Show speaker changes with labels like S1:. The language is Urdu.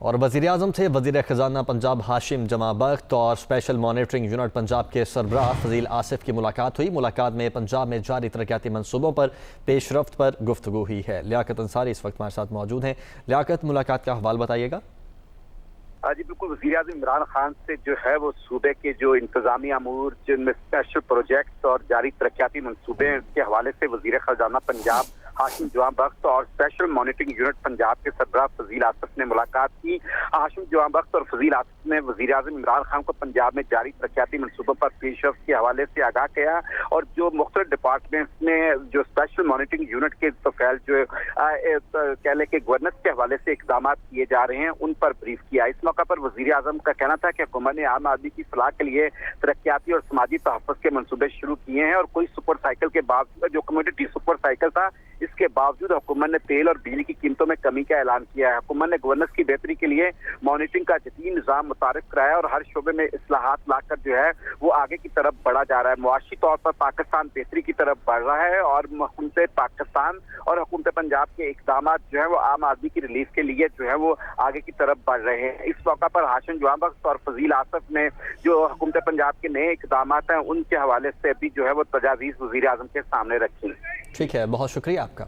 S1: اور وزیراعظم سے وزیر خزانہ پنجاب ہاشم جمع بخت اور اسپیشل مانیٹرنگ یونٹ پنجاب کے سربراہ فضیل آصف کی ملاقات ہوئی۔ ملاقات میں پنجاب میں جاری ترقیاتی منصوبوں پر پیش رفت پر گفتگو ہوئی ہے۔ لیاقت انصاری اس وقت ہمارے ساتھ موجود ہیں۔ لیاقت، ملاقات کا حوال بتائیے گا۔
S2: جی بالکل، وزیر اعظم عمران خان سے جو ہے وہ صوبے کے جو انتظامی امور، جن میں اسپیشل پروجیکٹس اور جاری ترقیاتی منصوبے کے حوالے سے وزیر خزانہ پنجاب ہاشم جمع بخت اور اسپیشل مانیٹرنگ یونٹ پنجاب کے سربراہ فضیل آصف نے ملاقات کی۔ ہاشم جمع بخت اور فضیل آصف نے وزیر اعظم عمران خان کو پنجاب میں جاری ترقیاتی منصوبوں پر پیش رفت کے حوالے سے آگاہ کیا اور جو مختلف ڈپارٹمنٹس میں جو اسپیشل مانیٹرنگ یونٹ کے توفیل جو کہہ لیں کہ گورننس کے حوالے سے اقدامات کیے جا رہے ہیں ان پر بریف کیا۔ اس موقع پر وزیر اعظم کا کہنا تھا کہ حکومت نے عام آدمی کی فلاح کے لیے ترقیاتی اور سماجی تحفظ کے منصوبے شروع کیے ہیں اور کوئی سپر سائیکل کے باوجود جو کمیونٹی سپر سائیکل تھا اس کے باوجود حکومت نے تیل اور بجلی کی قیمتوں میں کمی کا اعلان کیا ہے۔ حکومت نے گورننس کی بہتری کے لیے مانیٹرنگ کا جدید نظام متعارف کرایا اور ہر شعبے میں اصلاحات لا کر جو ہے وہ آگے کی طرف بڑھا جا رہا ہے۔ معاشی طور پر پاکستان بہتری کی طرف بڑھ رہا ہے اور حکومت پاکستان اور حکومت پنجاب کے اقدامات جو ہے وہ عام آدمی کی ریلیف کے لیے جو ہے وہ آگے کی طرف بڑھ رہے ہیں۔ اس موقع پر ہاشم جمع بخت اور فضیل آصف نے جو حکومت پنجاب کے نئے اقدامات ہیں ان کے حوالے سے بھی جو ہے وہ تجاویز وزیر اعظم کے سامنے رکھی۔
S1: ٹھیک ہے، بہت شکریہ آپ کا۔